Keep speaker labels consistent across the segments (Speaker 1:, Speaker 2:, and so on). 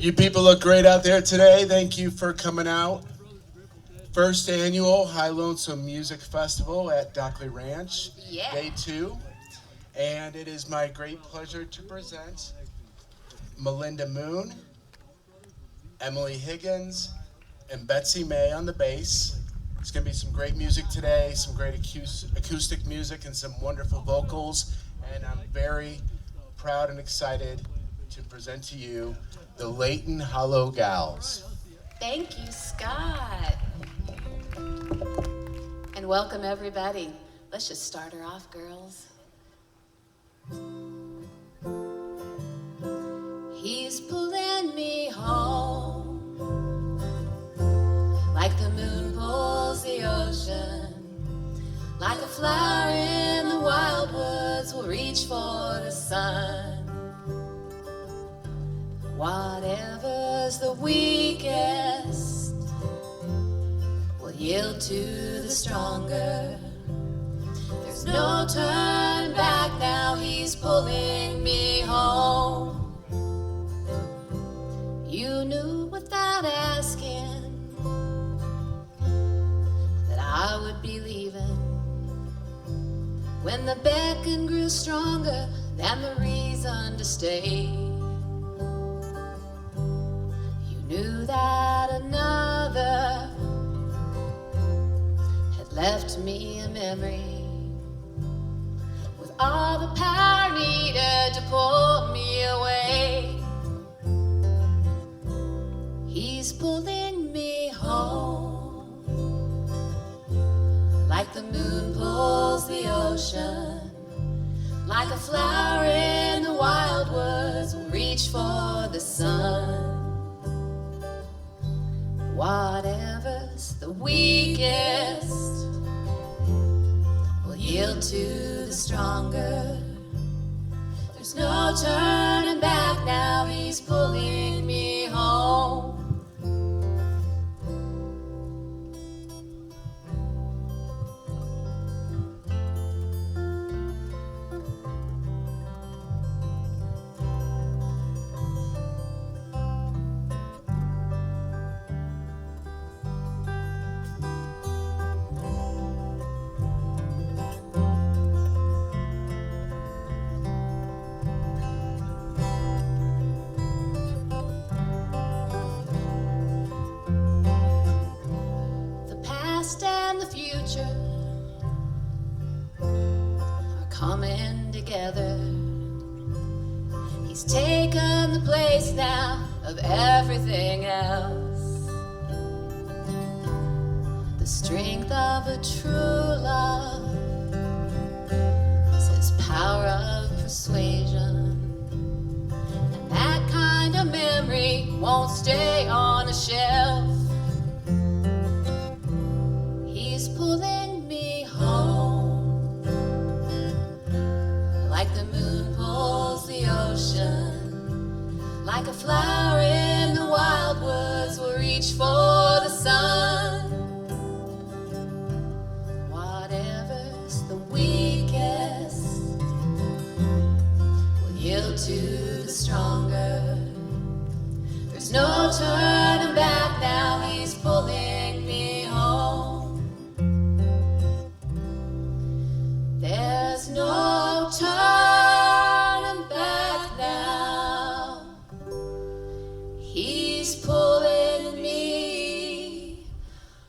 Speaker 1: You people look great out there today. Thank you for coming out. First annual Highlonesome Music Festival at Dockley Ranch,
Speaker 2: Yeah.
Speaker 1: Day 2. And it is my great pleasure to present Melinda Moon, Emily Higgins, and Betsy May on the bass. It's going to be some great music today, some great acoustic music, and some wonderful vocals. And I'm very proud and excited to present to you the Layton Hollow Gals.
Speaker 2: Thank you, Scott. And welcome, everybody. Let's just start her off, girls. He's pulling me home like the moon pulls the ocean, like a flower in the wild woods will reach for the sun. Whatever's the weakest will yield to the stronger. There's no turn back now, he's pulling me home. You knew without asking that I would be leaving when the beckon grew stronger than the reason to stay. You knew that another had left me a memory with all the power needed to pull me away. He's pulling me home like the moon pulls the ocean, like a flower in the wild woods will reach for the sun. Whatever's the weakest will yield to the stronger. There's no turning back now, he's pulling me home. And the future are coming together. He's taken the place now of everything else. The strength of a true love is his power of persuasion, and that kind of memory won't stay on a shelf. He's pulling me home like the moon pulls the ocean, like a flower in the wild woods will reach for the sun. Whatever's the weakest will yield to the stronger. There's no turning back now, he's pulling me home. There's no turning back now, he's pulling me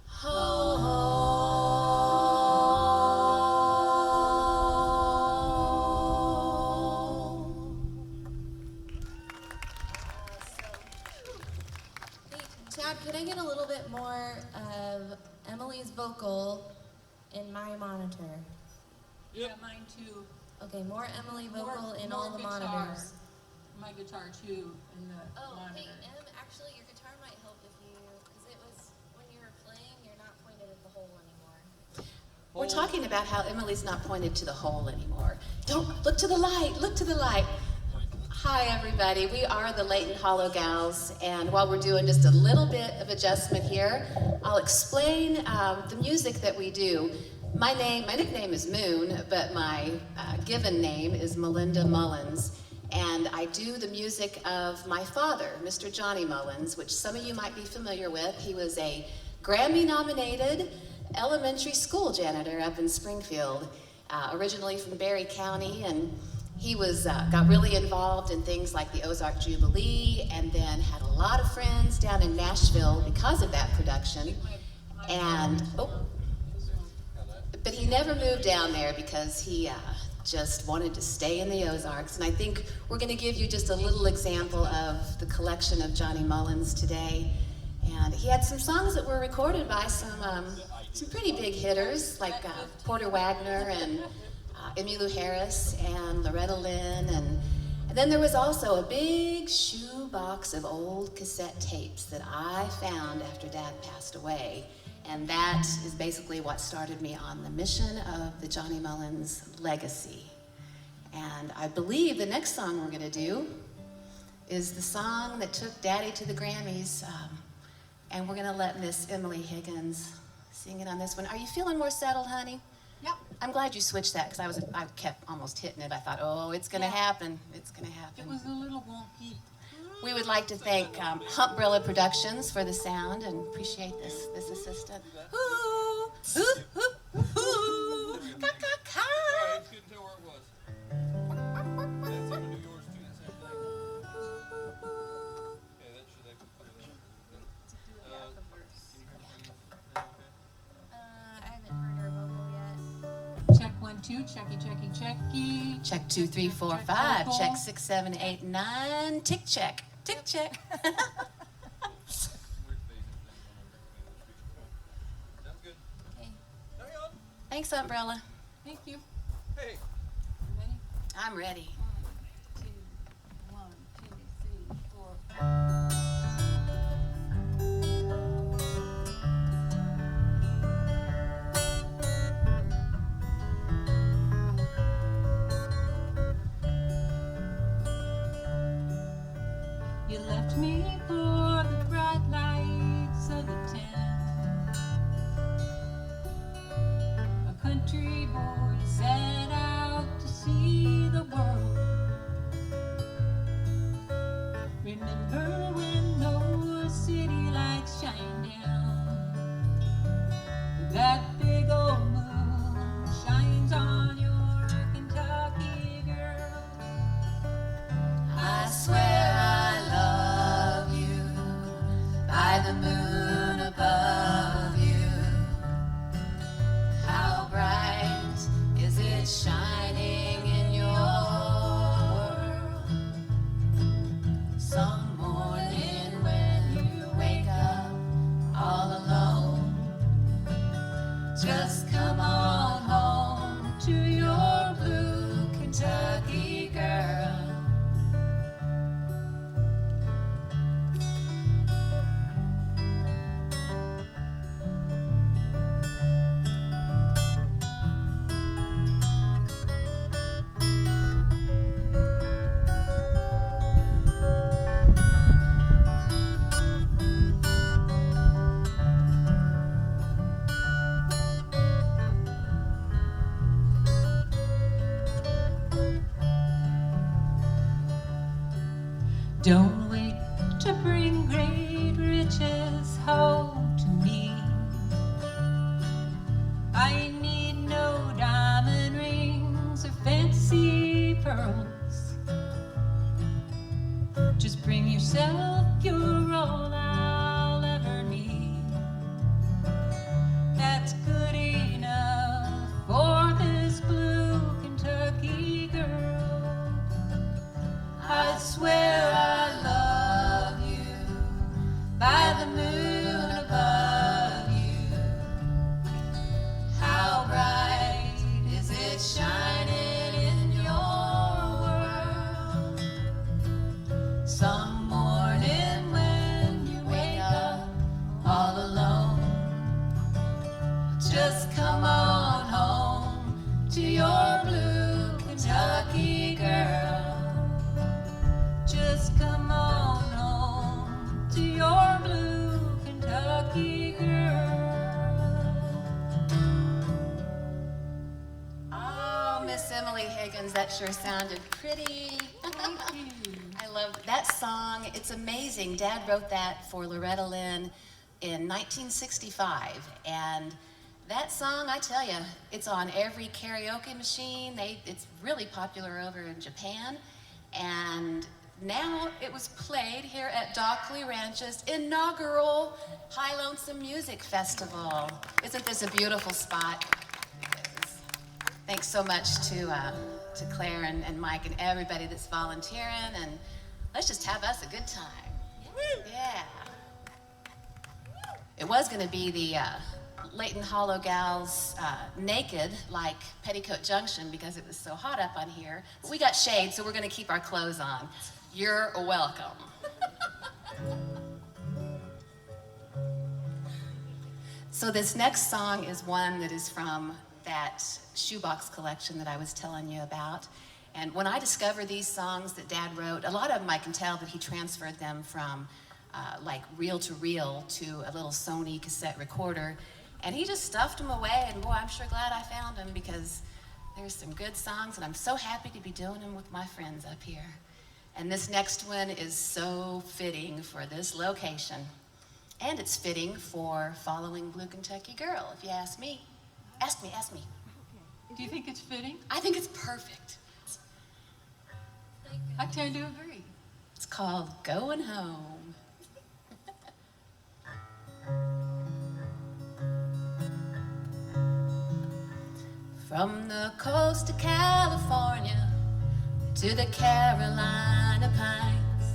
Speaker 2: home.
Speaker 3: Chad, could I get a little bit more of Emily's vocal in my monitor?
Speaker 4: Yeah, mine too.
Speaker 3: Okay, more Emily vocal in
Speaker 4: More
Speaker 3: all the
Speaker 4: guitar.
Speaker 3: monitors.
Speaker 4: My guitar too in the monitor.
Speaker 3: Hey, Em, actually, your guitar might help if you, because it was, when you were playing, you're not pointed at the hole anymore.
Speaker 2: We're talking about how Emily's not pointed to the hole anymore. Don't look to the light, look to the light. Hi, everybody. We are the Layton Hollow Gals, and while we're doing just a little bit of adjustment here, I'll explain the music that we do. My nickname is Moon, but my given name is Melinda Mullins. And I do the music of my father, Mr. Johnny Mullins, which some of you might be familiar with. He was a Grammy-nominated elementary school janitor up in Springfield, originally from Berry County, and he got really involved in things like the Ozark Jubilee, and then had a lot of friends down in Nashville because of that production. And but he never moved down there because he just wanted to stay in the Ozarks. And I think we're going to give you just a little example of the collection of Johnny Mullins today. And he had some songs that were recorded by some pretty big hitters like Porter Wagner and Emmylou Harris and Loretta Lynn. And then there was also a big shoe box of old cassette tapes that I found after Dad passed away. And that is basically what started me on the mission of the Johnny Mullins legacy. And I believe the next song we're gonna do is the song that took Daddy to the Grammys. And we're gonna let Miss Emily Higgins sing it on this one. Are you feeling more settled, honey?
Speaker 4: Yep.
Speaker 2: I'm glad you switched that because I kept almost hitting it. I thought, oh, it's gonna happen. It's gonna happen.
Speaker 4: It was a little wonky.
Speaker 2: We would like to thank Humbrella Productions for the sound and appreciate this assistant. Ooh, ooh, ooh, ooh, ka, ka, ka.
Speaker 5: Couldn't tell where it was. That's how to do yours too, the same thing. Yeah, that should actually
Speaker 3: I haven't heard her vocal yet.
Speaker 4: Check 1, 2, checky, checky, checky.
Speaker 2: Check 2, 3, 4, 5. Check 6, 7, 8, 9. Tick check. Tick check.
Speaker 5: weird phasing thing on our Sounds good.
Speaker 3: Okay.
Speaker 5: Hang on.
Speaker 2: Thanks, Umbrella.
Speaker 4: Thank you.
Speaker 5: Hey.
Speaker 4: Ready?
Speaker 2: I'm ready.
Speaker 4: 1, 2, 3, 4. You left me for the bright lights of the town. A country boy set out to see the world. Remember when those city lights shine down? That big old moon shines on your Kentucky girl.
Speaker 2: I swear I love you by the moon above you. How bright is it shining in your world? Some morning when you wake up all alone, just come on home to your blue Kentucky girl.
Speaker 4: Don't wait to bring great riches home to me. I need no diamond rings or fancy pearls. Just bring yourself, you're all I'll ever need. That's good enough for this blue Kentucky girl. I swear I love you by the moon above you. How bright is it shining in your world? Some morning when you wake up all alone, just come on home to your blue Kentucky girl. Just come on home to your blue Kentucky girl.
Speaker 2: Oh, Miss Emily Higgins, that sure sounded pretty.
Speaker 4: Thank you.
Speaker 2: I love that song. It's amazing. Dad wrote that for Loretta Lynn in 1965. And that song, I tell you, it's on every karaoke machine. It's really popular over in Japan. And now it was played here at Dockley Ranch's inaugural Highlonesome Music Festival. Isn't this a beautiful spot? Thanks so much to Claire and Mike and everybody that's volunteering, and let's just have us a good time. Yeah. It was going to be the Layton Hollow Gals naked like Petticoat Junction because it was so hot up on here. But we got shade, so we're going to keep our clothes on. You're welcome. So this next song is one that is from that shoebox collection that I was telling you about. And when I discovered these songs that Dad wrote, a lot of them I can tell that he transferred them from like reel to reel to a little Sony cassette recorder. And he just stuffed them away, and boy, I'm sure glad I found them because there's some good songs, and I'm so happy to be doing them with my friends up here. And this next one is so fitting for this location. And it's fitting for Following Blue Kentucky Girl, if you ask me. Ask me.
Speaker 4: Do you think it's fitting?
Speaker 2: I think it's perfect.
Speaker 4: I tend to agree.
Speaker 2: It's called Going Home. From the coast of California to the Carolina Pines,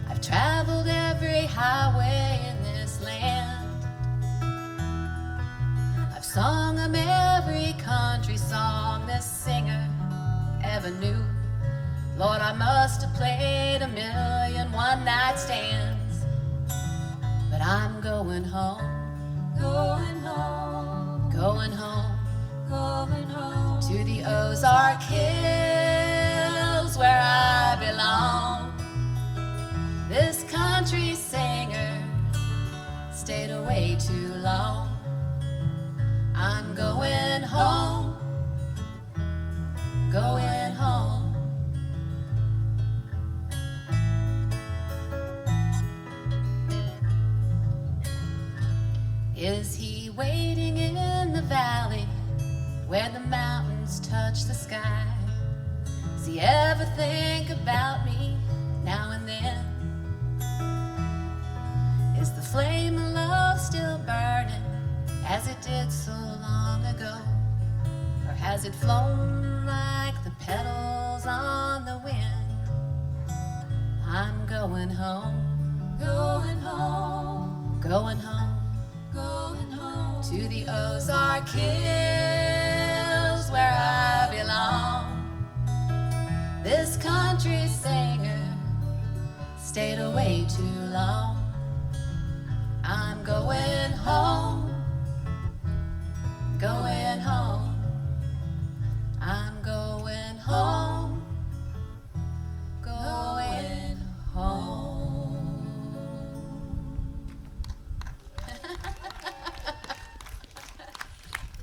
Speaker 2: I've traveled every highway in this land. I've sung 'em every country song this singer ever knew. Lord, I must have played 1,000,000 one-night stands. But I'm going home, going home, going home, going home to the Ozark Hills where I belong. This country singer stayed away too long. I'm going home, going home. Is he waiting in the valley where the mountains touch the sky? Does he ever think about me now and then? Is the flame of love still burning as it did so long ago? Or has it flown like the petals on the wind? I'm going home, going home, going home, going home to the Ozark Hills where I belong. This country singer stayed away too long. I'm going home, going home. I'm going home, going home.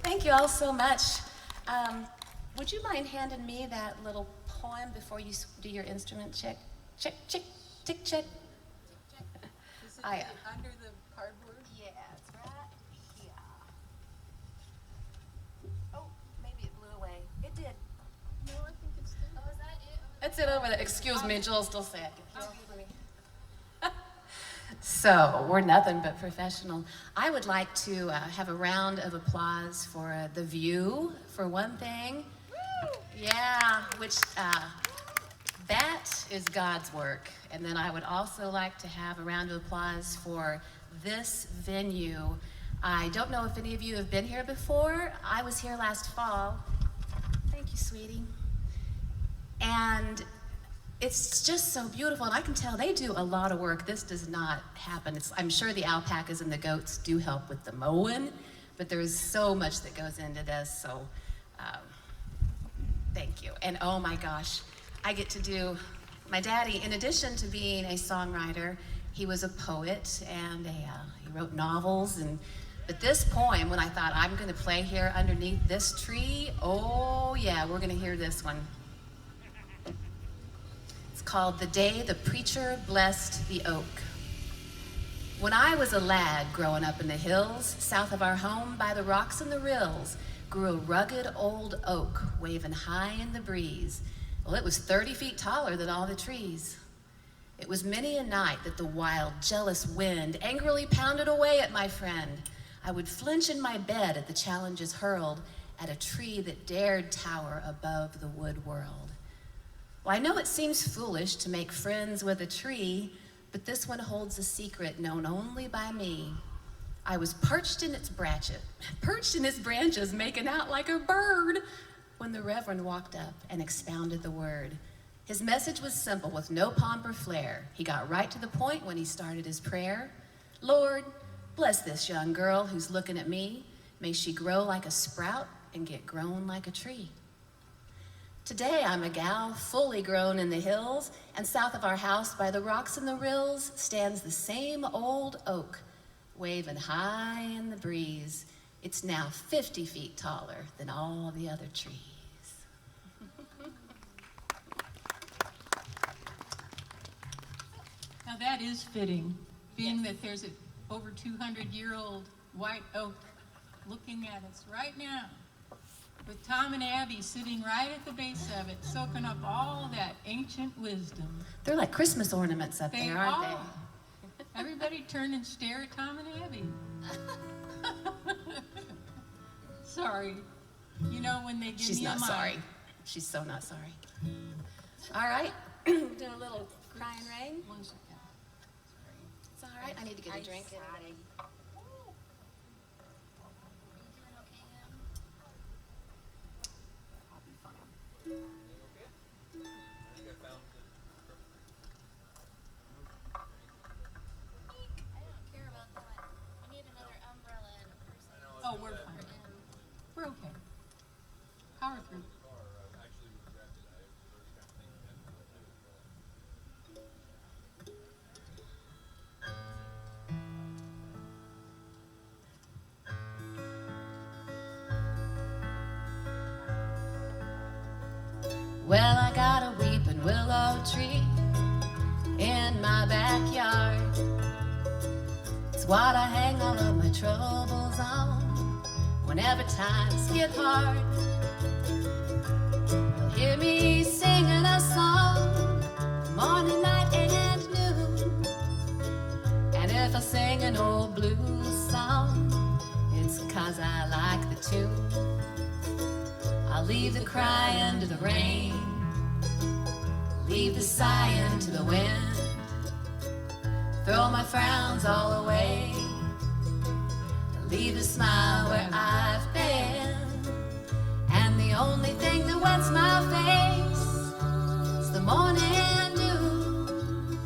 Speaker 2: Thank you all so much. Would you mind handing me that little poem before you do your instrument check? Check, check, tick, check.
Speaker 4: Is it
Speaker 2: I,
Speaker 4: under the cardboard?
Speaker 2: Yeah, it's right here. Oh, maybe it blew away. It did.
Speaker 4: No, I think it's still.
Speaker 3: Oh, is that it?
Speaker 2: It's it over there. Excuse me, Joel still said. So, we're nothing but professional. I would like to have a round of applause for The View, for one thing. Yeah, which, that is God's work. And then I would also like to have a round of applause for this venue. I don't know if any of you have been here before. I was here last fall. Thank you, sweetie. And it's just so beautiful, and I can tell they do a lot of work. This does not happen. I'm sure the alpacas and the goats do help with the mowing, but there's so much that goes into this, so thank you. And oh my gosh, I get to do, my daddy, in addition to being a songwriter, he was a poet, and he wrote novels, but this poem, when I thought I'm gonna play here underneath this tree, oh yeah, we're gonna hear this one. called The Day the Preacher Blessed the Oak. When I was a lad growing up in the hills, south of our home by the rocks and the rills, grew a rugged old oak waving high in the breeze. Well, it was 30 feet taller than all the trees. It was many a night that the wild, jealous wind angrily pounded away at my friend. I would flinch in my bed at the challenges hurled at a tree that dared tower above the wood world. Well, I know it seems foolish to make friends with a tree, but this one holds a secret known only by me. I was perched in its branches, making out like a bird, when the Reverend walked up and expounded the word. His message was simple, with no pomp or flair. He got right to the point when he started his prayer. Lord, bless this young girl who's looking at me. May she grow like a sprout and get grown like a tree. Today I'm a gal fully grown in the hills, and south of our house by the rocks and the rills stands the same old oak, waving high in the breeze. It's now 50 feet taller than all the other trees.
Speaker 4: Now that is fitting, being that there's an over 200-year-old white oak looking at us right now, with Tom and Abby sitting right at the base of it, soaking up all that ancient wisdom.
Speaker 2: They're like Christmas ornaments up there, aren't they?
Speaker 4: Everybody turn and stare at Tom and Abby. Sorry. You know when they give
Speaker 2: She's
Speaker 4: me a
Speaker 2: not
Speaker 4: mic.
Speaker 2: sorry. She's so not sorry. All right, do a little crying rain.
Speaker 4: One second.
Speaker 2: It's all right, I need to get a drink.
Speaker 4: Oh, we're fine. We're okay. Power through.
Speaker 2: Well, I got a weeping willow tree in my backyard. It's what I hang all of my troubles on whenever times get hard. You'll hear me singing a song morning, night, and noon. And if I sing an old blues song, it's 'cause I like the tune. I'll leave the crying to the rain, leave the sighing to the wind, throw my frowns all away, leave the smile where I've been. And the only thing that wets my face is the morning dew.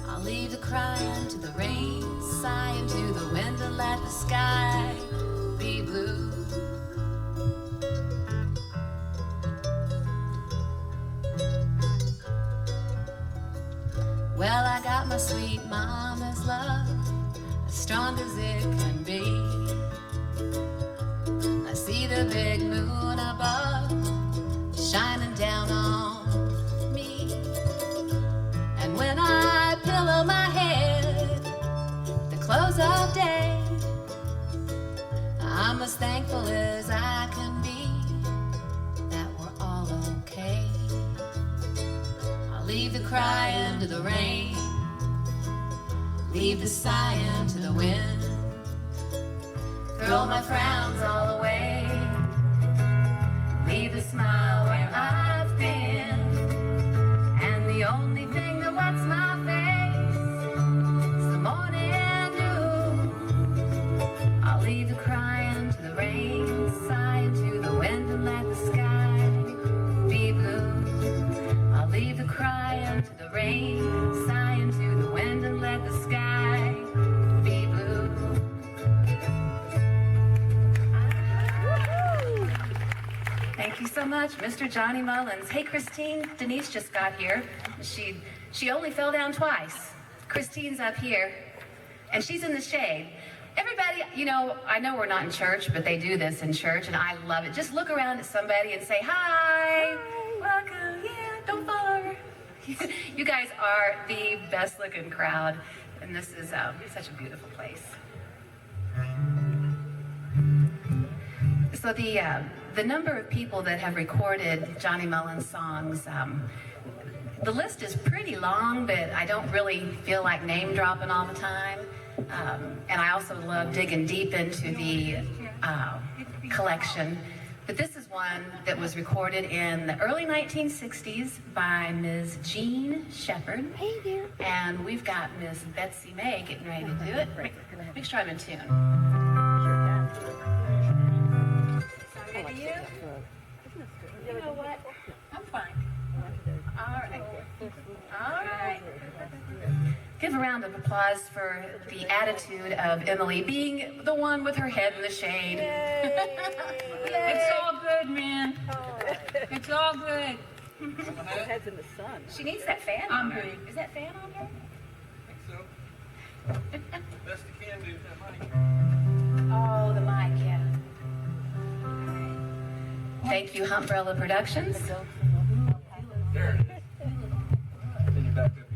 Speaker 2: I'll leave the crying to the rain, sighing to the wind, and let the sky be blue. Well, I got my sweet mama's love, as strong as it can be. I see the big moon above, shining down on me. And when I pillow my head, the close of day, I'm as thankful as I can be that we're all okay. I'll leave the crying to the rain, leave the sighing to the wind, throw my frowns all away, leave the smile where I've been. And the only thing that wets my face is the morning dew. I'll leave the crying to the rain, sighing to the wind, and let the sky be blue. I'll leave the crying to the rain, sighing to the wind, and let the sky be blue. Thank you so much, Mr. Johnny Mullins. Hey, Christine, Denise just got here. She only fell down twice. Christine's up here, and she's in the shade. Everybody, you know, I know we're not in church, but they do this in church, and I love it. Just look around at somebody and say, hi. Welcome. Yeah, don't fall over. You guys are the best looking crowd, and this is such a beautiful place. So the number of people that have recorded Johnny Mullen's songs, the list is pretty long, but I don't really feel like name dropping all the time. And I also love digging deep into the collection. But this is one that was recorded in the early 1960s by Ms. Jean Shepherd. Hey there. And we've got Ms. Betsy May getting ready to do it. Make sure I'm in tune. Sound good to you? You know what? I'm fine. All right. All right. Give a round of applause for the attitude of Emily being the one with her head in the shade.
Speaker 4: Yay. It's all good, man. It's all good.
Speaker 6: Her head's in the sun.
Speaker 2: She needs that fan on her. Is that fan on her?
Speaker 5: I think so. Best you can do with that mic.
Speaker 2: Oh, the mic, yeah. All right. Thank you, Humbrella Productions.
Speaker 5: There it is. Then you back up again.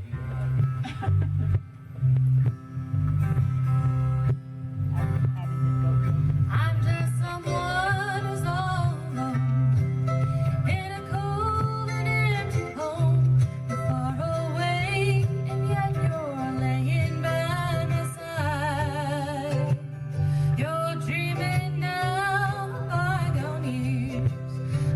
Speaker 3: I'm just someone who's all alone in a cold and empty home. You're far away, and yet you're laying by my side. You're dreaming now of bygone years,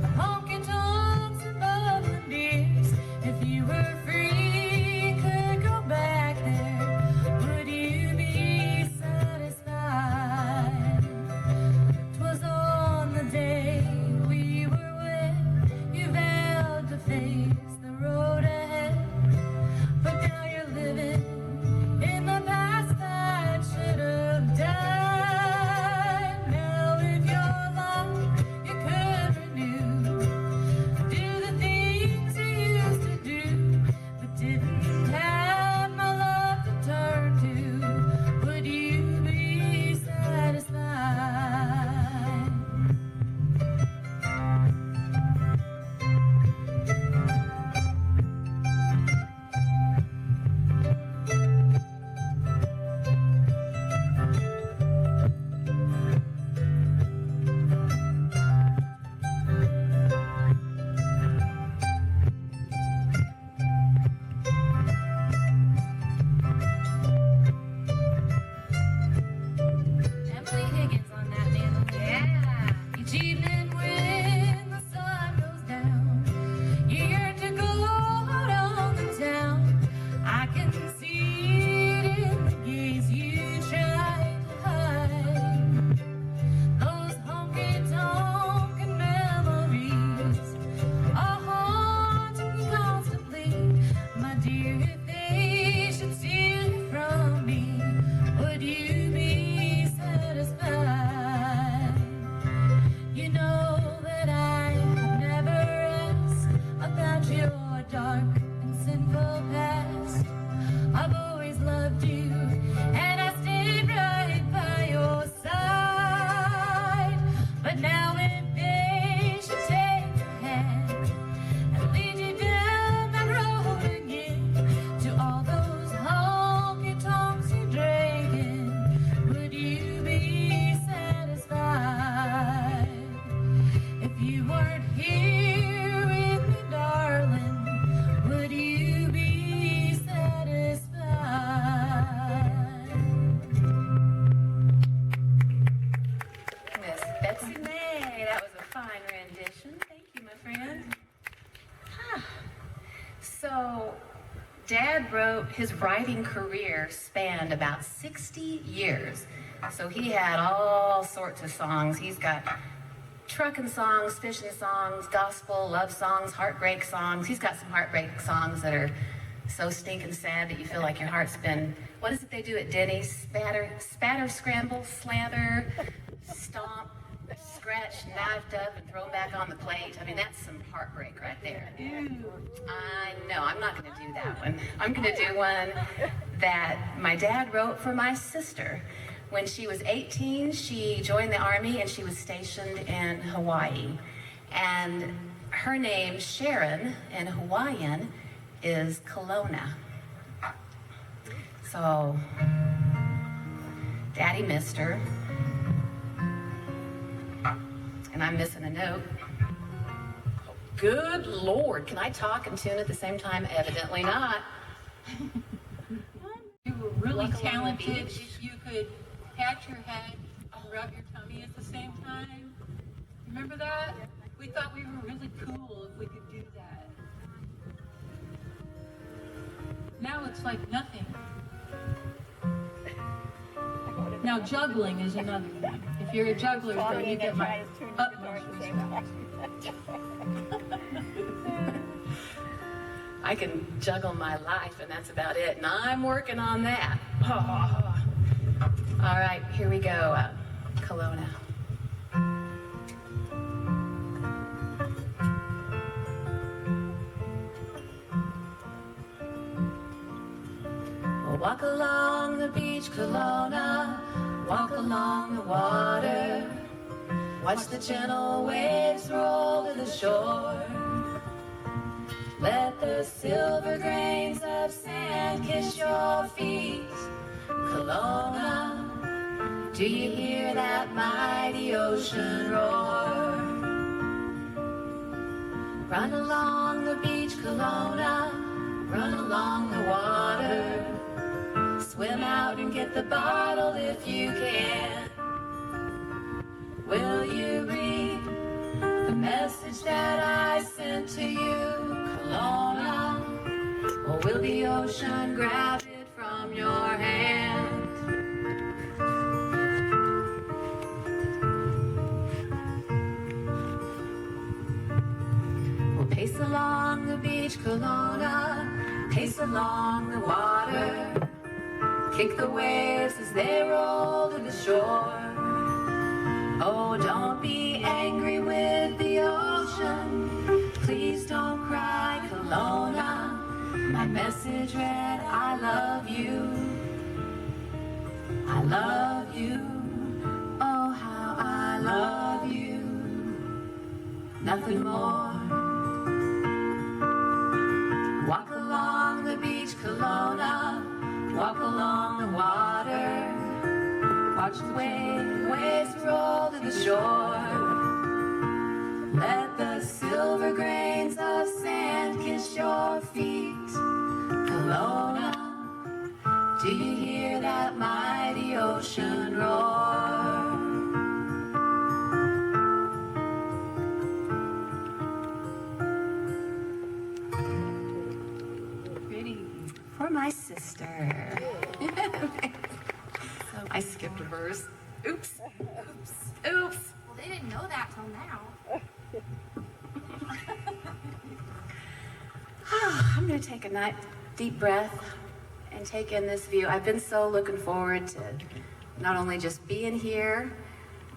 Speaker 3: of honky tonks and bubbling beers. If you were free, could go back there, would you be satisfied? 'Twas on the day we were wed, you vowed to face the road ahead. But now you're living in the past that should have died. Now if your life you could renew, do the things you used to do, but didn't have my love to turn to, would you be satisfied? Emily Higgins on that mandolin.
Speaker 2: Yeah.
Speaker 3: Each evening when the sun goes down, you yearn to go out on the town. I can see it in the gaze you try to hide. Those honky-tonkin' memories are haunting me constantly. My dear, if they should steal you from me, would you be satisfied? You know that I have never asked about your dark and sinful past. I've always loved you, and I stayed right by your side. But now if they should take your hand and lead you down that road again to all those honky-tonks you drank in, would you be satisfied? If you weren't here with me, darling, would you be satisfied?
Speaker 2: Miss Betsy May, that was a fine rendition. Thank you, my friend. So, Dad wrote, his writing career spanned about 60 years. So he had all sorts of songs. He's got trucking songs, fishing songs, gospel, love songs, heartbreak songs. He's got some heartbreak songs that are so stinking sad that you feel like your heart's been, what is it they do at Denny's? Spatter, scramble, slather, stomp, scratch, knifed up, and thrown back on the plate. I mean, that's some heartbreak right there. I know, I'm not gonna do that one. I'm gonna do one that my dad wrote for my sister. When she was 18, she joined the Army and she was stationed in Hawaii. And her name, Sharon, in Hawaiian, is Kelowna. So, Daddy missed her, and I'm missing a note. Good Lord, can I talk and tune at the same time? Evidently not.
Speaker 4: You were really
Speaker 2: Walk along the
Speaker 4: talented
Speaker 2: beach.
Speaker 4: if you could pat your head and rub your tummy at the same time. Remember that? We thought we were really cool if we could do that. Now it's like nothing. Now juggling is another thing. If you're a juggler, then you get my utmost respect.
Speaker 2: I can juggle my life, and that's about it. And I'm working on that. All right, here we go. Kelowna. We'll walk along the beach, Kelowna. Walk along the water. Watch the gentle waves roll to the shore. Let the silver grains of sand kiss your feet. Kelowna, do you hear that mighty ocean roar? Run along the beach, Kelowna, run along the water. Swim out and get the bottle if you can. Will you read the message that I sent to you, Kelowna? Or will the ocean grab it from your hand? We'll pace along the beach, Kelowna, pace along the water. Kick the waves as they roll to the shore. Oh, don't be angry with the ocean. Please don't cry, Kelowna. My message read, I love you. I love you. Oh, how I love you. Nothing more. Walk along the beach, Kelowna. Walk along the water. Watch the waves roll to the shore. Let the silver grains of sand kiss your feet. Kelowna, do you hear that mighty ocean roar?
Speaker 4: Pretty.
Speaker 2: For my sister. I skipped a verse. Oops. Oops. Oops.
Speaker 7: Well, they didn't know that till now.
Speaker 2: I'm going to take a deep breath and take in this view. I've been so looking forward to not only just being here,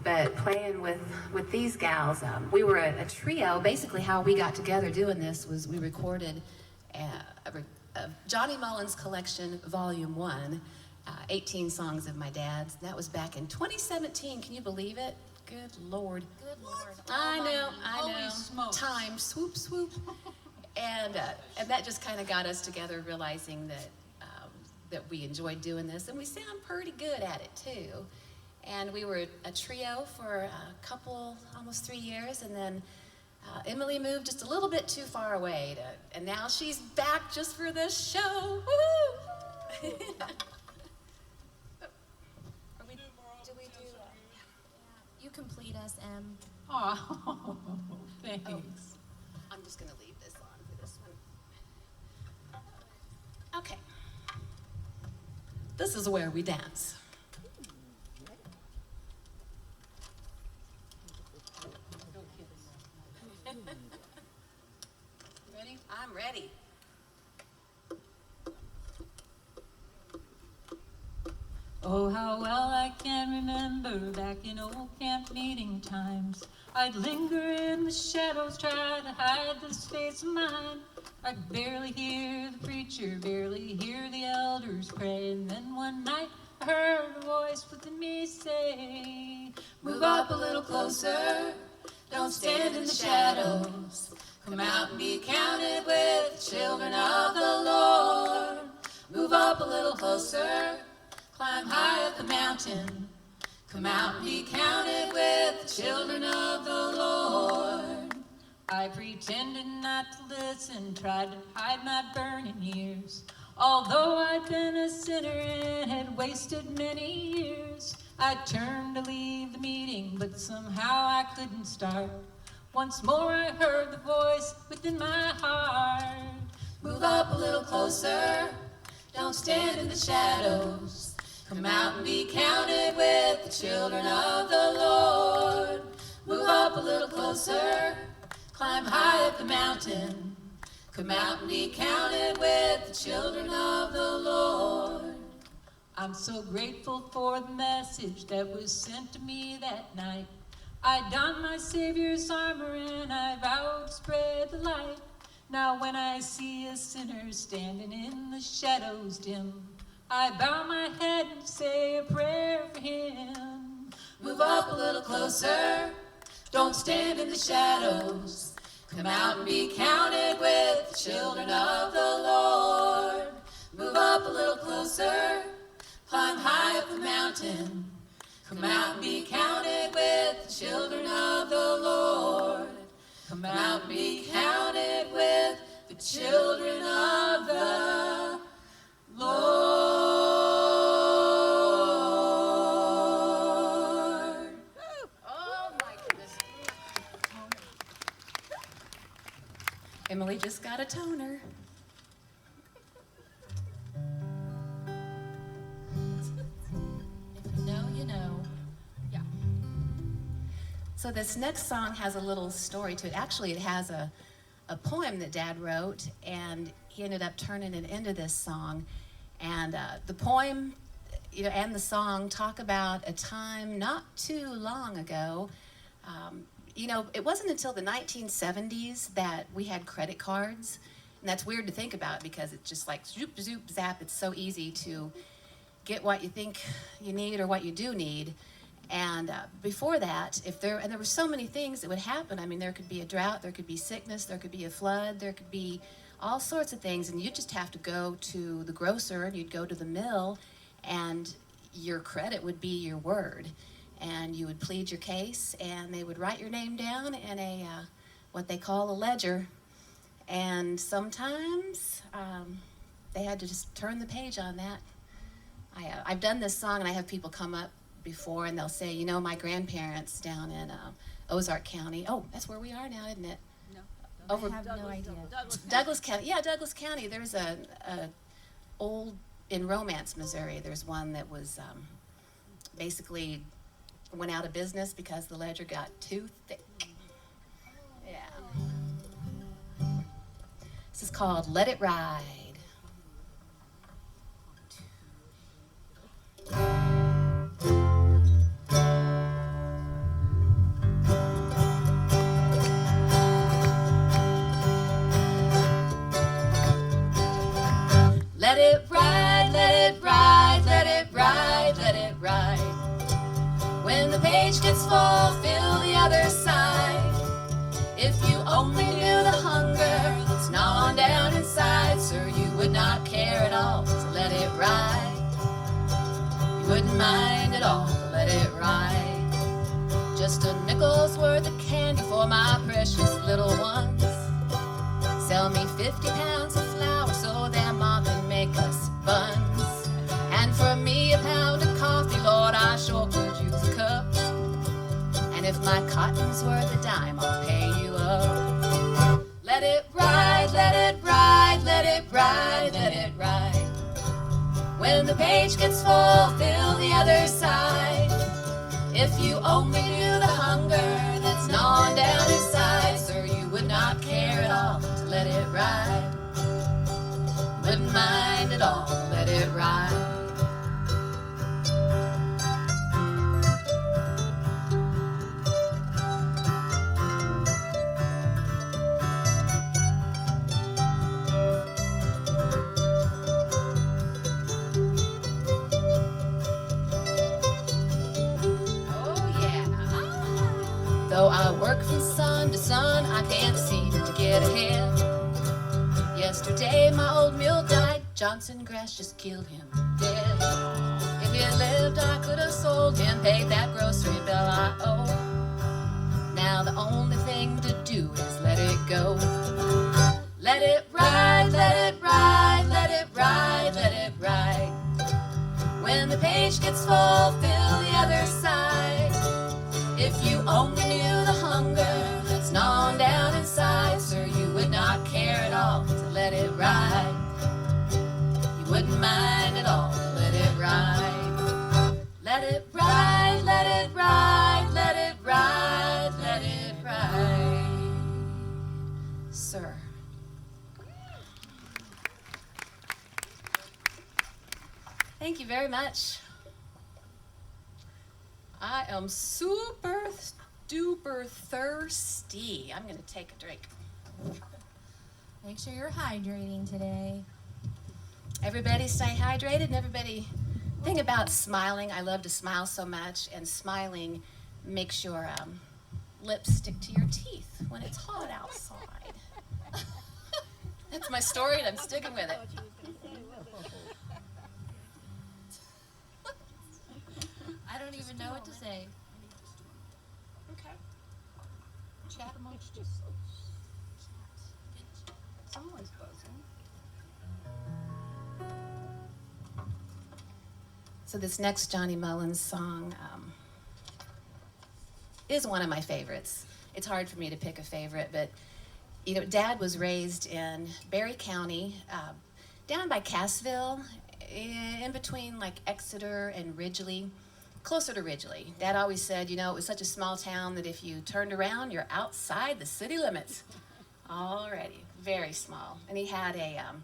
Speaker 2: but playing with these gals. We were a trio. Basically, how we got together doing this was we recorded Johnny Mullen's Collection, Volume 1, 18 songs of my dad's. That was back in 2017. Can you believe it? Good Lord.
Speaker 7: Good Lord.
Speaker 2: I know.
Speaker 4: Holy smokes.
Speaker 2: Time, swoop, swoop. And that just kind of got us together, realizing that we enjoyed doing this, and we sound pretty good at it too. And we were a trio for a couple, almost 3 years, and then Emily moved just a little bit too far away, and now she's back just for this show. Woo!
Speaker 7: You complete us, Em.
Speaker 4: Oh, thanks.
Speaker 2: I'm just gonna leave this on for this one. Okay. This is where we dance.
Speaker 4: Ready?
Speaker 2: I'm ready.
Speaker 4: Oh, how well I can remember back in old camp meeting times. I'd linger in the shadows, try to hide this face of mine. I'd barely hear the preacher, barely hear the elders pray. And then one night I heard a voice within me say,
Speaker 2: Move up a little closer, don't stand in the shadows. Come out and be counted with the children of the Lord. Move up a little closer, climb high up the mountain. Come out and be counted with the children of the Lord.
Speaker 4: I pretended not to listen, tried to hide my burning years. Although I'd been a sinner and had wasted many years, I turned to leave the meeting, but somehow I couldn't start. Once more I heard the voice within my heart.
Speaker 2: Move up a little closer, don't stand in the shadows. Come out and be counted with the children of the Lord. Move up a little closer, climb high up the mountain. Come out and be counted with the children of the Lord.
Speaker 4: I'm so grateful for the message that was sent to me that night. I donned my Savior's armor and I vowed to spread the light. Now when I see a sinner standing in the shadows dim, I bow my head and say a prayer for him.
Speaker 2: Move up a little closer, don't stand in the shadows. Come out and be counted with the children of the Lord. Move up a little closer, climb high up the mountain. Come out and be counted with the children of the Lord. Come out and be counted with the children of the Lord. Oh my goodness. Emily just got a toner. If you know, you know. Yeah. So this next song has a little story to it. Actually, it has a poem that Dad wrote, and he ended up turning it into this song. And the poem, and the song talk about a time not too long ago. It wasn't until the 1970s that we had credit cards. And that's weird to think about because it's just like zoop, zoop, zap. It's so easy to get what you think you need or what you do need. And before that, there were so many things that would happen. I mean, there could be a drought, there could be sickness, there could be a flood, there could be all sorts of things. And you just have to go to the grocer and you'd go to the mill and your credit would be your word. And you would plead your case and they would write your name down in a what they call a ledger. And sometimes they had to just turn the page on that. I've done this song and I have people come up before and they'll say, my grandparents down in Ozark County. Oh, that's where we are now, isn't it?
Speaker 6: No.
Speaker 2: Over
Speaker 7: I have no idea.
Speaker 2: Douglas County. Yeah, Douglas County. There's a old, in Romance, Missouri, there's one that was basically went out of business because the ledger got too thick. Yeah. This is called Let It Ride. Let it ride, let it ride, let it ride, let it ride. When the page gets full, fill the other side. If you only knew the hunger that's gnawing down inside, sir, you would not care at all to let it ride. You wouldn't mind at all to let it ride. Just a nickel's worth of candy for my precious little ones. Sell me 50 pounds of flour so their mom can make us buns. And for me a pound of coffee, Lord, I sure could use a cup. And if my cotton's worth a dime, I'll pay you up. Let it ride, let it ride, let it ride, let it ride. When the page gets full, fill the other side. If you only knew the hunger that's gnawing down inside, sir, you would not care at all to let it ride. Wouldn't mind at all to let it ride. Though I work from sun to sun, I can't seem to get head. Yesterday my old mule died, Johnson grass just killed him dead. If he had lived, I could have sold him, paid that grocery bill I owe. Now the only thing to do is let it go. Let it ride, let it ride, let it ride, let it ride. When the page gets full, fill the other side. If you only knew the hunger that's gnawing down inside, sir, you would not care at all to let it ride. You wouldn't mind at all to let it ride. Let it ride, let it ride, let it ride, let it ride. Sir. Thank you very much. I am super duper thirsty. I'm gonna take a drink.
Speaker 7: Make sure you're hydrating today.
Speaker 2: Everybody stay hydrated, and everybody, thing about smiling, I love to smile so much, and smiling makes your lips stick to your teeth when it's hot outside. That's my story, and I'm sticking with it.
Speaker 7: I don't even know what to say.
Speaker 2: Okay. Chat amongst yourselves. Someone's buzzing. So this next Johnny Mullins song is one of my favorites. It's hard for me to pick a favorite, but you know, Dad was raised in Berry County, down by Cassville, in between like Exeter and Ridgely. Closer to Ridgely. Dad always said, you know, it was such a small town that if you turned around, you're outside the city limits. Already, very small. And he had an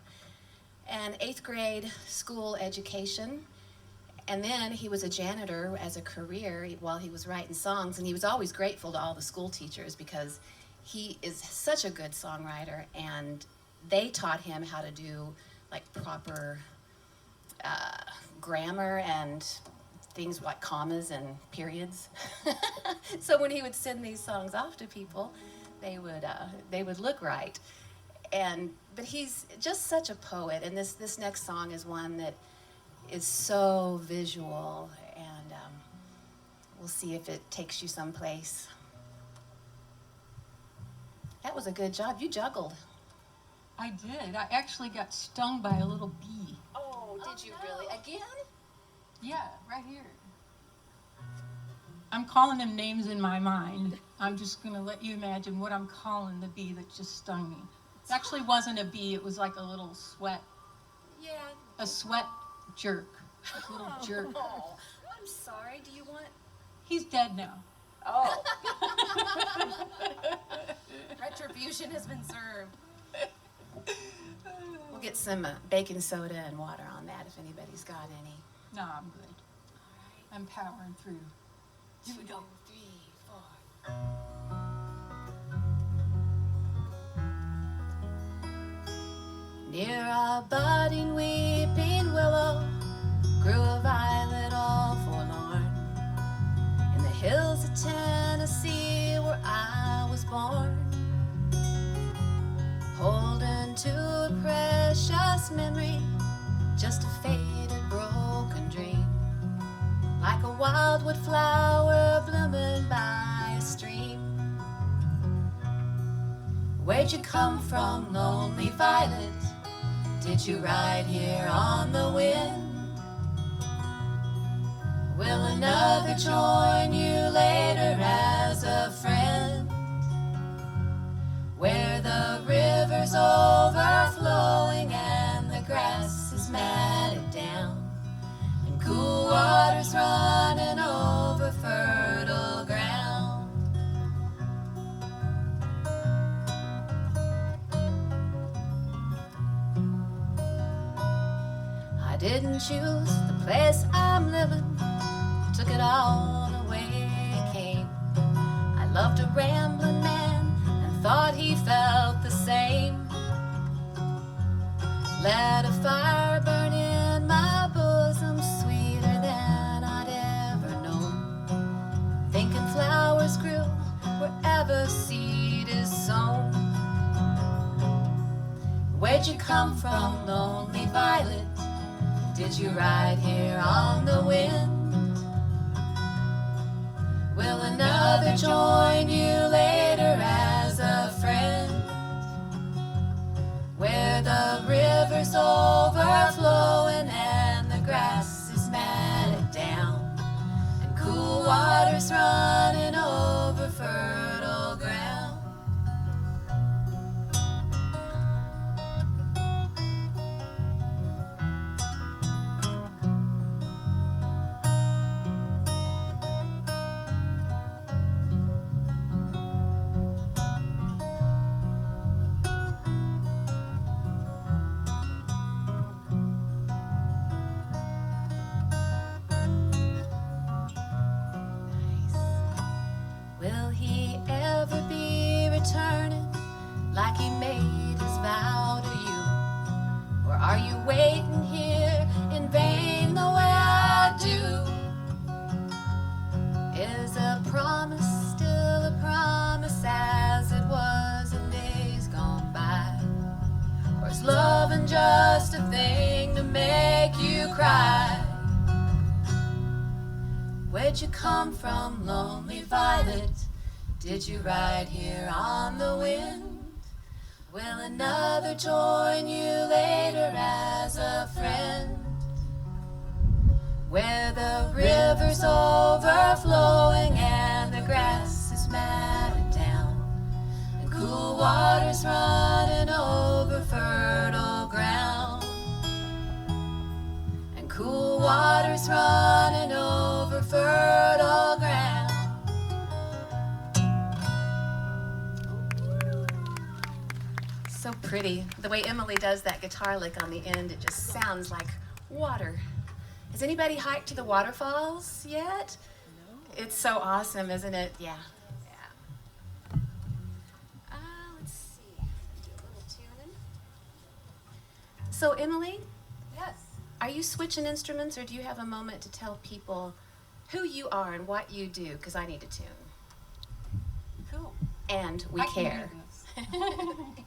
Speaker 2: 8th grade school education, and then he was a janitor as a career while he was writing songs, and he was always grateful to all the school teachers because he is such a good songwriter, and they taught him how to do like proper grammar and things like commas and periods. So when he would send these songs off to people, they would look right. But he's just such a poet, and this next song is one that is so visual, and we'll see if it takes you someplace. That was a good job. You juggled.
Speaker 4: I did. I actually got stung by a little bee.
Speaker 2: Oh, did you really? Again?
Speaker 4: Yeah, right here. I'm calling them names in my mind. I'm just going to let you imagine what I'm calling the bee that just stung me. It actually wasn't a bee. It was like a little sweat.
Speaker 2: Yeah.
Speaker 4: A sweat jerk. A little jerk.
Speaker 2: Oh, I'm sorry. Do you want...
Speaker 4: He's dead now.
Speaker 2: Oh. Retribution has been served. We'll get some baking soda and water on that if anybody's got any.
Speaker 4: No, I'm good. I'm powering through.
Speaker 2: Here we go. 3, 4. Near a budding weeping willow grew a violet all forlorn. In the hills of Tennessee where I was born, holding to a precious memory, just a faded broken dream, like a wildwood flower blooming by a stream. Where'd you come from, lonely violet? Did you ride here on the wind? Will another join you later as a friend? Where the river's overflowing and the grass is matted down, and cool water's running over fertile ground. I didn't choose the place I'm living, took it all the way it came. I loved a rambling man and thought he felt the same. Let a fire burn in my bosom, sweeter than I'd ever known, thinking flowers grew wherever seed is sown. Where'd you come from, lonely violet? Did you ride here on the wind? Will another join you later as a friend? Where the river's overflowing and the grass is matted down, and cool water's running over fertile ground. Will he ever be returning like he made his vow to you? Or are you waiting here in vain the way I do? Is a promise still a promise as it was in days gone by? Or is loving just a thing to make you cry? Where'd you come from, lonely violet? Did you ride here on the wind? Will another join you later as a friend? Where the river's overflowing and the grass is matted down, and cool water's running over fertile ground, and cool water's running over fertile ground. So pretty. The way Emily does that guitar lick on the end, it just sounds like water. Has anybody hiked to the waterfalls yet? No. It's so awesome, isn't it? Yeah. Yeah. Let's see. Do a little tuning. So Emily?
Speaker 6: Yes.
Speaker 2: Are you switching instruments, or do you have a moment to tell people who you are and what you do? Because I need to tune.
Speaker 4: Cool.
Speaker 2: And we
Speaker 4: I can
Speaker 2: care.
Speaker 4: do this.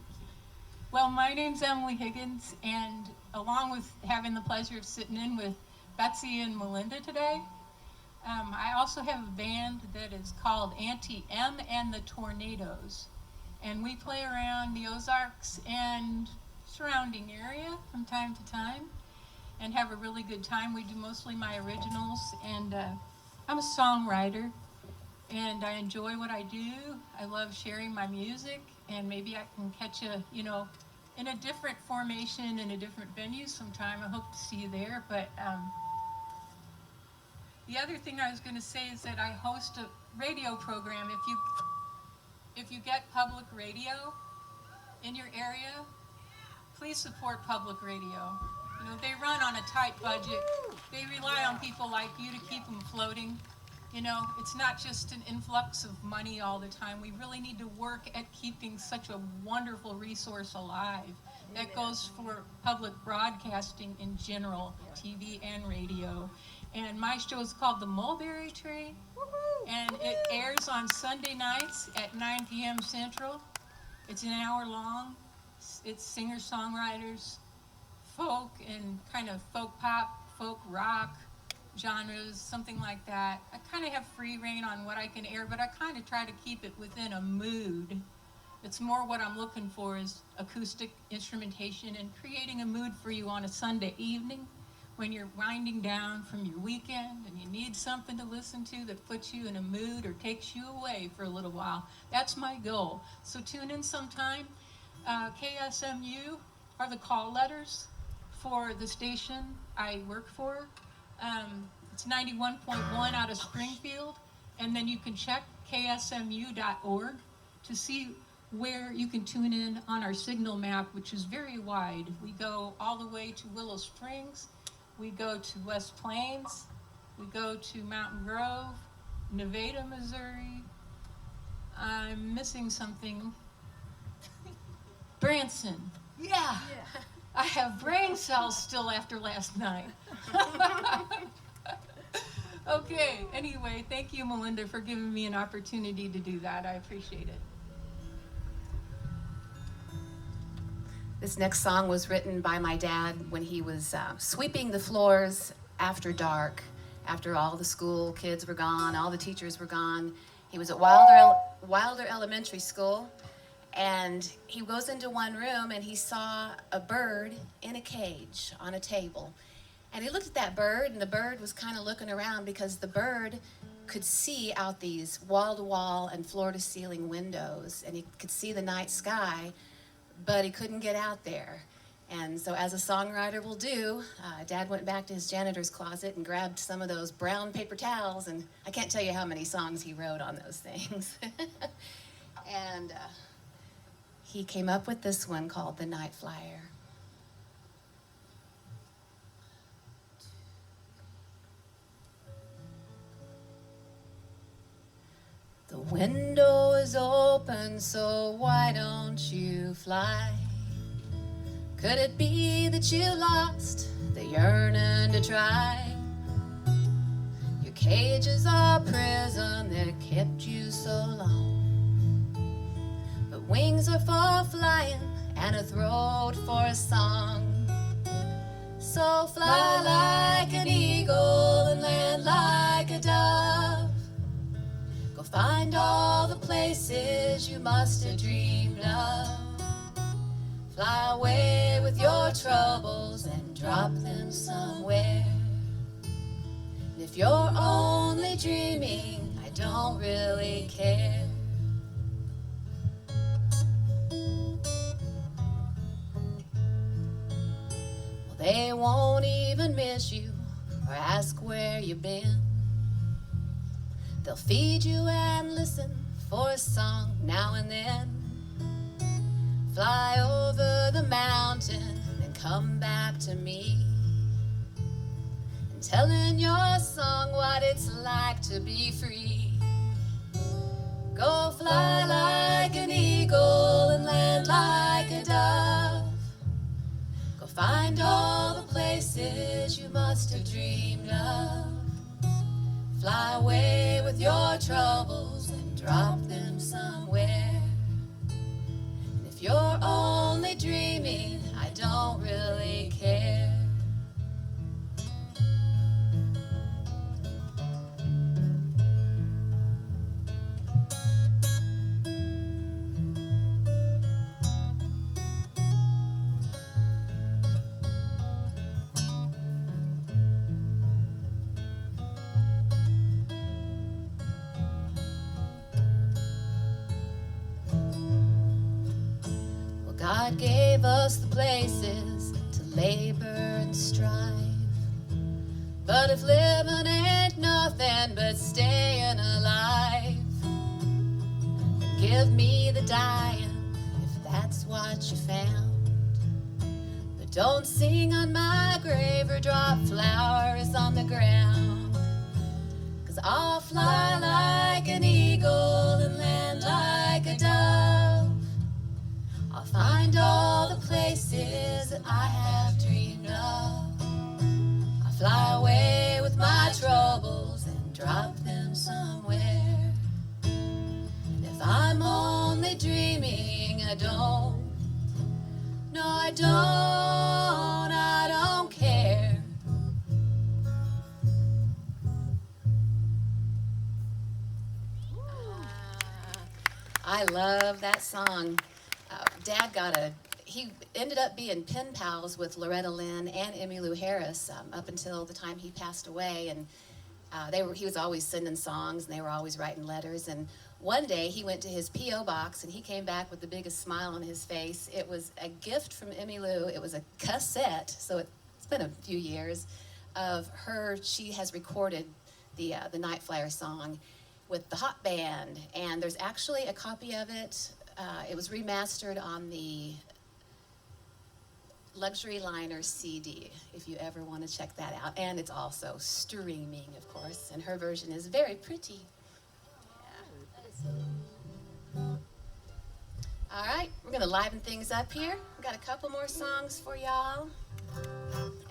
Speaker 4: Well, my name's Emily Higgins, and along with having the pleasure of sitting in with Betsy and Melinda today, I also have a band that is called Auntie M and the Tornadoes, and we play around the Ozarks and surrounding area from time to time and have a really good time. We do mostly my originals, and I'm a songwriter, and I enjoy what I do. I love sharing my music, and maybe I can catch you in a different formation, in a different venue sometime. I hope to see you there. But the other thing I was going to say is that I host a radio program. If you get public radio in your area, please support public radio. They run on a tight budget. They rely on people like you to keep them floating. It's not just an influx of money all the time. We really need to work at keeping such a wonderful resource alive. That goes for public broadcasting in general, TV and radio. And my show is called The Mulberry Tree, and it airs on Sunday nights at 9 p.m. Central. It's an hour long. It's singer-songwriters, folk and kind of folk pop, folk rock genres, something like that. I kind of have free reign on what I can air, but I kind of try to keep it within a mood. It's more what I'm looking for is acoustic instrumentation and creating a mood for you on a Sunday evening when you're winding down from your weekend and you need something to listen to that puts you in a mood or takes you away for a little while. That's my goal. So tune in sometime. KSMU are the call letters for the station I work for. It's 91.1 out of Springfield, and then you can check ksmu.org to see where you can tune in on our signal map, which is very wide. We go all the way to Willow Springs, we go to West Plains, we go to Mountain Grove, Nevada, Missouri. I'm missing something. Branson. Yeah. I have brain cells still after last night. Okay, anyway, thank you, Melinda, for giving me an opportunity to do that. I appreciate it.
Speaker 2: This next song was written by my dad when he was sweeping the floors after dark, after all the school kids were gone, all the teachers were gone. He was at Wilder Elementary School, and he goes into one room and he saw a bird in a cage on a table. And he looked at that bird, and the bird was kind of looking around because the bird could see out these wall-to-wall and floor-to-ceiling windows, and he could see the night sky, but he couldn't get out there. And so, as a songwriter will do, Dad went back to his janitor's closet and grabbed some of those brown paper towels, and I can't tell you how many songs he wrote on those things. And he came up with this one called The Night Flyer. The window is open, so why don't you fly? Could it be that you lost the yearning to try? Your cage is a prison that kept you so long, but wings are for flying and a throat for a song. So fly like an eagle and land like a dove. Go find all the places you must have dreamed of. Fly away with your troubles and drop them somewhere. And if you're only dreaming, I don't really care. Well, they won't even miss you or ask where you've been. They'll feed you and listen for a song now and then. Fly over the mountain and come back to me, and telling your song what it's like to be free. Go fly like an eagle and land like a dove. Go find all the places you must have dreamed of. Fly away with your troubles and drop them somewhere. And if you're only dreaming, I don't really care. God gave us the places to labor and strive. But if living ain't nothing but staying alive, then give me the dying if that's what you found. But don't sing on my grave or drop flowers on the ground. 'Cause I'll fly like an eagle and land like a dove. I'll find all the places that I have dreamed of. I'll fly away with my troubles and drop them somewhere. And if I'm only dreaming, I don't. No, I don't care. I love that song. Dad he ended up being pen pals with Loretta Lynn and Emmylou Harris up until the time he passed away, and he was always sending songs, and they were always writing letters. And one day he went to his P.O. box, and he came back with the biggest smile on his face. It was a gift from Emmylou. It was a cassette, so it's been a few years, of her. She has recorded the Night Flyer song with the Hot Band, and there's actually a copy of it. It was remastered on the Luxury Liner CD, if you ever want to check that out. And it's also streaming, of course, and her version is very pretty. Yeah. All right, we're going to liven things up here. We've got a couple more songs for y'all.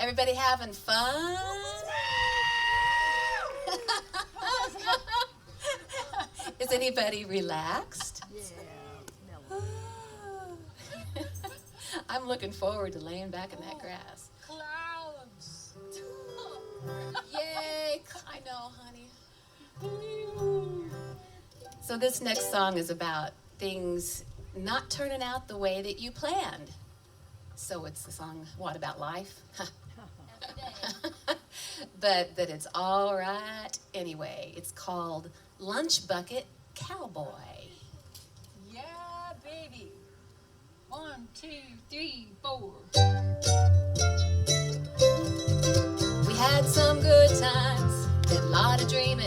Speaker 2: Everybody having fun? Is anybody relaxed?
Speaker 6: Yeah.
Speaker 2: I'm looking forward to laying back in that grass.
Speaker 4: Clouds.
Speaker 2: Yay! I know, honey. So this next song is about things not turning out the way that you planned. So it's the song, What About Life? But that it's all right anyway. It's called Lunch Bucket Cowboy.
Speaker 4: Yeah, baby. 1, 2, 3, 4.
Speaker 2: We had some good times, did a lot of dreaming.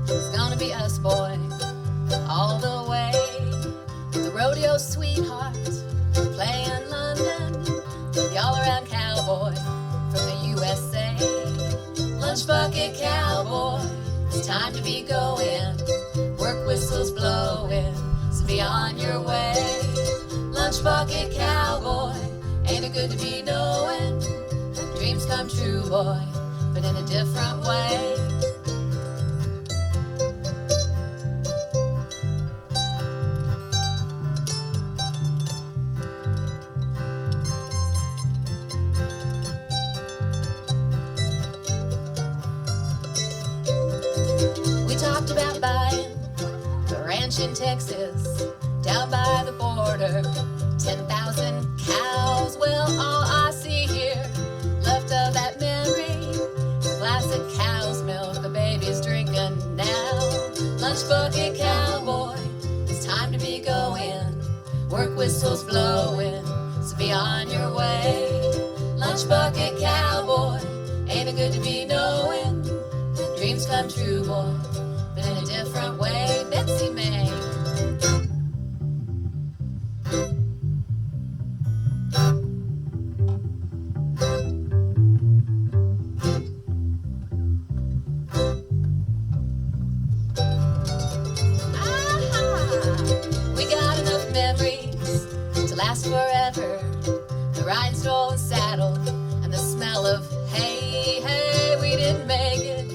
Speaker 2: It's gonna be us, boy, all the way. The rodeo sweetheart, playing London, the all-around cowboy from the USA. Lunch bucket cowboy, it's time to be going. Work whistles blowing, so be on your way. Lunch bucket cowboy, ain't it good to be knowing dreams come true, boy, but in a different way. We talked about buying a ranch in Texas, down by the border. 10,000 cows, well, all I see here left of that memory is a glass of cow's milk the baby's drinking now. Lunch bucket cowboy, it's time to be going. Work whistles blowing, so be on your way. Lunch bucket cowboy, ain't it good to be knowing dreams come true, boy, but in a different way. Betsy May. We got enough memories to last forever. The rhinestone saddle and the smell of hay, hey, we didn't make it,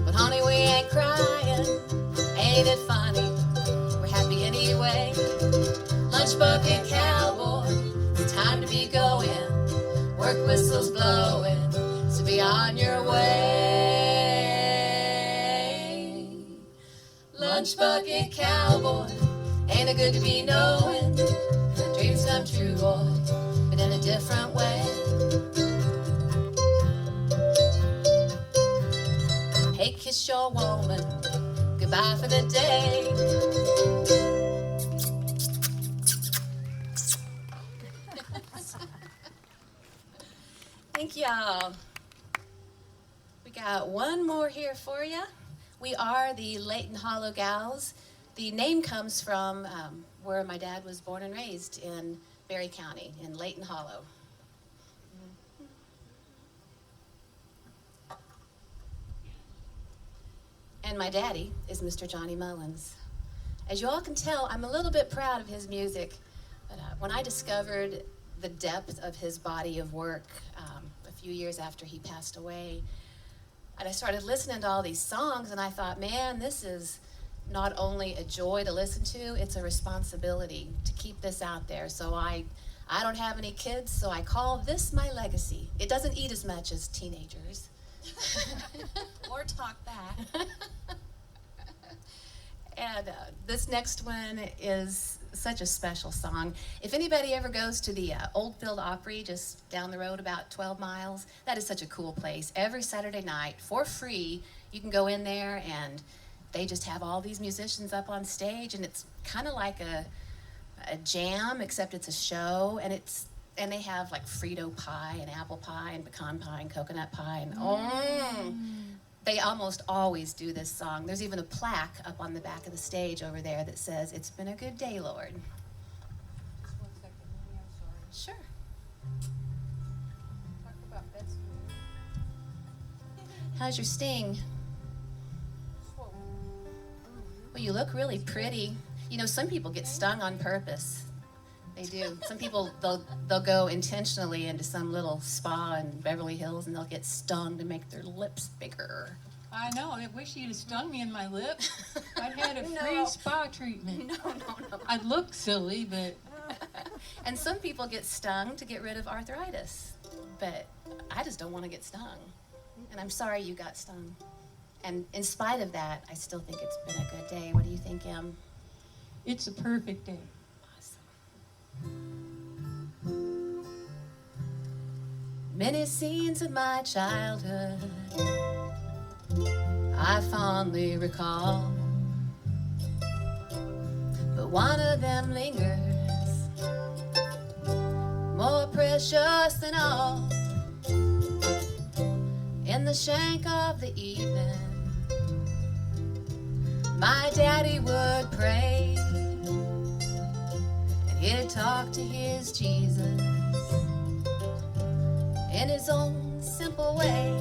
Speaker 2: but honey, we ain't crying. Ain't it funny? We're happy anyway. Lunch bucket cowboy, it's time to be going. Work whistles blowing, so be on your way. Lunch bucket cowboy, ain't it good to be knowing dreams come true, boy, but in a different way. Hey, kiss your woman goodbye for the day. Thank y'all. We got one more here for you. We are the Layton Hollow Gals. The name comes from where my dad was born and raised in Berry County, in Layton Hollow. And my daddy is Mr. Johnny Mullins. As you all can tell, I'm a little bit proud of his music, but when I discovered the depth of his body of work a few years after he passed away, and I started listening to all these songs, and I thought, man, this is not only a joy to listen to, it's a responsibility to keep this out there. So I don't have any kids, so I call this my legacy. It doesn't eat as much as teenagers.
Speaker 7: Or talk back.
Speaker 2: And this next one is such a special song. If anybody ever goes to the Oldfield Opry, just down the road about 12 miles, that is such a cool place. Every Saturday night, for free, you can go in there and they just have all these musicians up on stage, and it's kind of like a jam, except it's a show, and they have like Frito pie and apple pie and pecan pie and coconut pie and they almost always do this song. There's even a plaque up on the back of the stage over there that says, "It's been a good day, Lord."
Speaker 4: Just 1 second, honey, I'm sorry.
Speaker 2: Sure.
Speaker 4: Talk about Betsy.
Speaker 2: How's your sting?
Speaker 4: Swole.
Speaker 2: Well, you look really pretty. You know, some people get stung on purpose. They do. Some people, they'll go intentionally into some little spa in Beverly Hills and they'll get stung to make their lips bigger.
Speaker 4: I know. I wish you'd have stung me in my lip. I'd had a free spa treatment.
Speaker 2: No.
Speaker 4: I'd look silly, but
Speaker 2: And some people get stung to get rid of arthritis, but I just don't want to get stung. And I'm sorry you got stung. And in spite of that, I still think it's been a good day. What do you think, Em?
Speaker 4: It's a perfect day.
Speaker 2: Awesome. Many scenes of my childhood I fondly recall, but one of them lingers, more precious than all. In the shank of the evening, my daddy would pray, and he'd talk to his Jesus in his own simple way.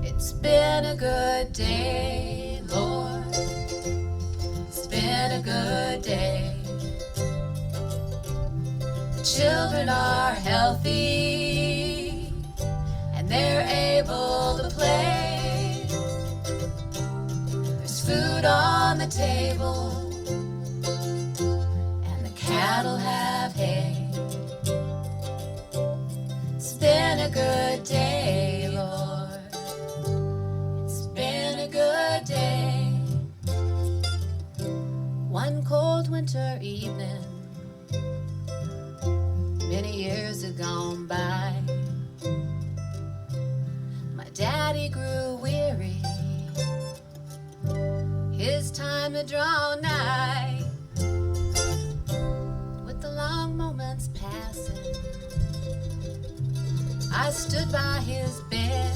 Speaker 2: It's been a good day, Lord. It's been a good day. The children are healthy and they're able to play. There's food on the table and the cattle have hay. It's been a good day, Lord. It's been a good day. One cold winter evening, many years had gone by. My daddy grew weary, his time had drawn nigh. With the long moments passing, I stood by his bed